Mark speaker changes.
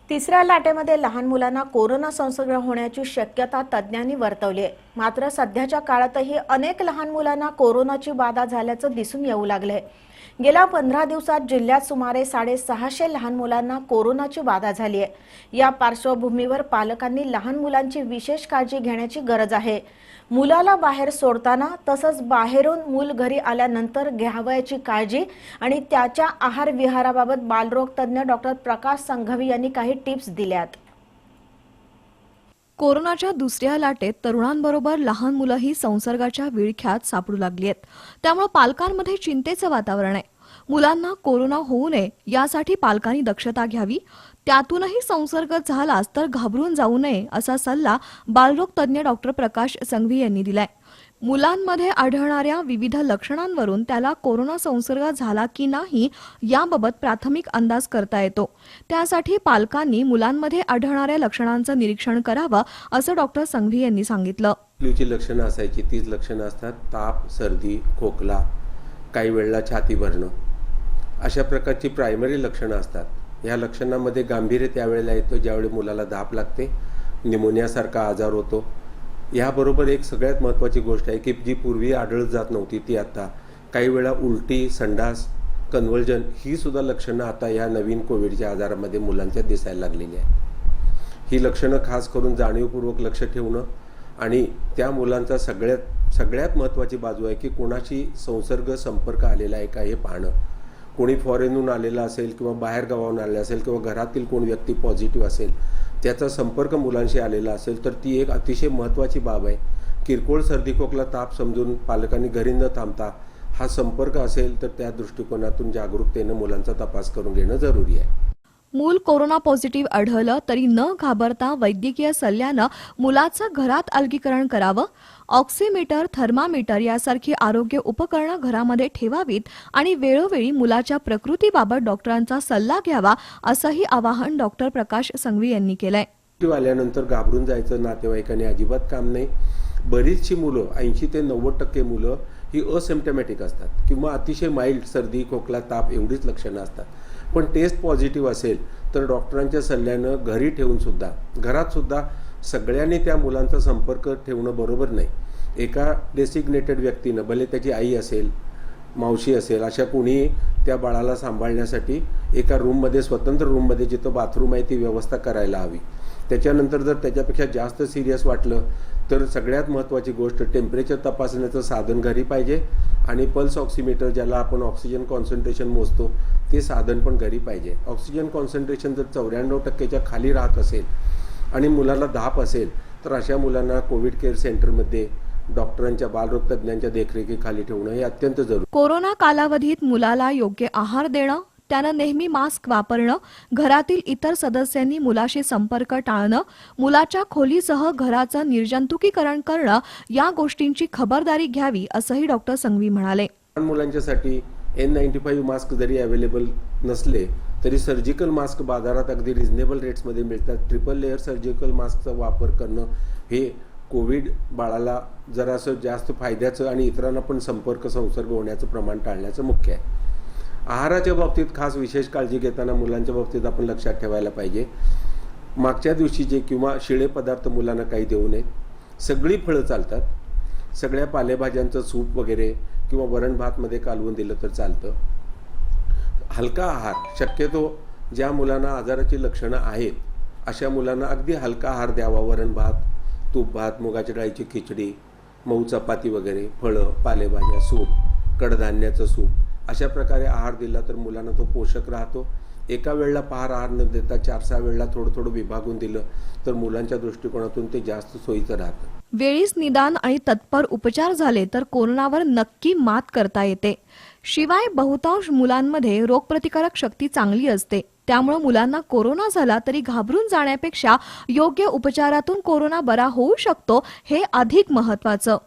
Speaker 1: तिसऱ्या लाटेमध्ये लहान मुलांना कोरोना संसर्ग होण्याची शक्यता तज्ज्ञांनी वर्तवली आहे। मात्र सध्याच्या काळातही अनेक लहान मुलांना कोरोनाची बाधा झाल्याचं दिसून येऊ लागलंय। गेल्या 15 दिवसात जिल्ह्यात सुमारे 650 लहान मुलांना कोरोनाची बाधा झाली आहे। या पार्श्वभूमीवर पालकांनी लहान मुलांची विशेष काळजी घेण्याची गरज आहे। मुलाला बाहेर सोडताना तसंच बाहेरून मूल घरी आल्यानंतर घ्यावयाची काळजी आणि त्याच्या आहार विहाराबाबत बालरोग तज्ञ डॉक्टर प्रकाश संघवी यांनी काही टिप्स दिल्यात।
Speaker 2: कोरोनाच्या दुसऱ्या लाटेत तरुणांबरोबर लहान मुलंही संसर्गाच्या विळख्यात सापडू लागली आहेत। त्यामुळे पालकांमध्ये चिंतेचं वातावरण आहे। मुलांना कोरोना होऊ नये यासाठी पालकांनी दक्षता घ्यावी। त्यातूनही संसर्ग झालाच तर घाबरून जाऊ नये असा सल्ला बालरोग तज्ञ डॉक्टर प्रकाश संघवी यांनी दिलाय। मुलांमध्ये आढळणाऱ्या विविध लक्षणांवरून त्याला कोरोना संसर्ग झाला की नाही याबाबत प्राथमिक अंदाज करता येतो। त्यासाठी पालकांनी मुलांमध्ये आढळणाऱ्या लक्षणांचं निरीक्षण करावं असं डॉक्टर संघवी यांनी सांगितलं।
Speaker 3: फ्लूची लक्षणं असायची तीच लक्षणं असतात। ताप, सर्दी, खोकला, काही वेळेला छाती भरणं, अशा प्रकारची प्रायमरी लक्षणं असतात। या लक्षणांमध्ये गांभीर्य त्यावेळेला येतं ज्यावेळी मुलाला धाप लागते, निमोनियासारखा आजार होतो। याबरोबर एक सगळ्यात महत्त्वाची गोष्ट आहे की जी पूर्वी आढळत जात नव्हती ती आता काही वेळा उलटी, संडास, कन्व्हल्जन ही सुद्धा लक्षणं आता या नवीन कोविडच्या आजारामध्ये मुलांच्या दिसायला लागलेली आहे। ही लक्षणं खास करून जाणीवपूर्वक लक्ष ठेवणं आणि त्या मुलांचा सगळ्यात महत्त्वाची बाजू आहे की कोणाशी संसर्ग संपर्क आलेला आहे का हे पाहणं। कोणी फॉरेनहून आलेला असेल किंवा बाहेर गावाहून आलेला असेल किंवा घरातील कोण व्यक्ती पॉझिटिव्ह असेल, त्याचा संपर्क मुलांशी आलेला असेल तर ती एक अतिशय महत्त्वाची बाब आहे। किरकोळ सर्दी, खोकला, ताप समजून पालकांनी घरी न थांबता हा संपर्क असेल तर त्या दृष्टिकोनातून जागरूकतेनं मुलांचा तपास करून घेणं जरुरी आहे।
Speaker 2: मूल कोरोना पॉझिटिव्ह आढळलं तरी न घाबरता वैद्यकीय सल्ल्यानं मुलाचं घरात अलगीकरण करावं। ऑक्सिमीटर, थर्मामीटर यासारखी आरोग्य उपकरणं घरामध्ये ठेवावीत आणि वेळोवेळी मुलाच्या प्रकृतीबाबत डॉक्टरांचा सल्ला घ्यावा असंही आवाहन डॉक्टर प्रकाश संघवी यांनी केलंय।
Speaker 3: आल्यानंतर घाबरून जायचं नातेवाईकांनी अजिबात काम नाही। बरीचशी मुलं 80 ते 90% मुलं ही असिम्प्टमॅटिक असतात किंवा अतिशय माइल्ड सर्दी, खोकला, ताप एवढीच लक्षणं असतात। पण टेस्ट पॉझिटिव्ह असेल तर डॉक्टरांच्या सल्ल्यानं घरी ठेवून सुद्धा घरात सुद्धा सगळ्यांनी त्या मुलांचा संपर्क ठेवणं बरोबर नाही। एका डेसिग्नेटेड व्यक्तीनं, भले त्याची आई असेल, मावशी असेल, अशा कोणी त्या बाळाला सांभाळण्यासाठी एका रूममध्ये, स्वतंत्र रूममध्ये जिथं बाथरूम आहे ती व्यवस्था करायला हवी। त्याच्यानंतर जर त्याच्यापेक्षा जास्त सिरियस वाटलं तर सगळ्यात महत्त्वाची गोष्ट टेम्परेचर तपासण्याचं साधन घरी पाहिजे आणि पल्स ऑक्सिमीटर ज्याला आपण ऑक्सिजन कॉन्सन्ट्रेशन मोजतो ते साधन पण घरी पाहिजे। ऑक्सिजन कॉन्सन्ट्रेशन जर 94% खाली राहत असेल आणि मुलाला धाप असेल तर अशा मुलांना कोविड केअर सेंटरमध्ये डॉक्टरांच्या, बालरोग तज्ज्ञांच्या देखरेखीखाली ठेवणं हे अत्यंत जरुरी।
Speaker 2: कोरोना कालावधीत मुलाला योग्य आहार देणं, त्यानं नेहमी मास्क वापरणं, घरातील इतर सदस्यांनी मुलाशी संपर्क टाळणं, मुलाच्या खोलीसह घराचं निर्जंतुकीकरण करणं या गोष्टींची खबरदारी घ्यावी असंही डॉक्टर संघवी म्हणाले।
Speaker 3: लहान मुलांच्यासाठी N95 मास्क जरी अवेलेबल नसले तरी सर्जिकल मास्क बाजारात अगदी रिझनेबल रेट्समध्ये मिळतात। ट्रिपल लेअर सर्जिकल मास्कचा वापर करणं हे कोविड बाळाला जरासं जास्त फायद्याचं आणि इतरांना पण संसर्ग होण्याचं प्रमाण टाळण्याचं मुख्य आहे। आहाराच्या बाबतीत खास विशेष काळजी घेताना मुलांच्या बाबतीत आपण लक्षात ठेवायला पाहिजे, मागच्या दिवशीचे किंवा शिळे पदार्थ मुलांना काही देऊ नयेत। सगळी फळं चालतात, सगळ्या पालेभाज्यांचं सूप वगैरे किंवा वरण भातमध्ये कालवून दिलं तर चालतं। हलका आहार, शक्यतो ज्या मुलांना आजाराची लक्षणं आहेत अशा मुलांना अगदी हलका आहार द्यावा। वरण भात, तूप भात, मुगाच्या डाळीची खिचडी, मऊ चपाती वगैरे, फळं, पालेभाज्या, सूप, कडधान्याचं सूप, अशा प्रकारे आहार दिला तर मुलांना तो पोषक राहतो। एका वेळेला पहार आहार न देता 4-6 वेळेला थोडं विभागून दिलं तर मुलांच्या दृष्टिकोनातून ते जास्त सोयीचं राहतं।
Speaker 2: वेळीच निदान आणि तत्पर उपचार झाले तर कोरोनावर नक्की मात करता येते। शिवाय बहुतांश मुलांमध्ये रोगप्रतिकारक शक्ती चांगली असते। त्यामुळे मुलांना कोरोना झाला तरी घाबरून जाण्यापेक्षा योग्य उपचारातून कोरोना बरा होऊ शकतो हे अधिक महत्त्वाचं।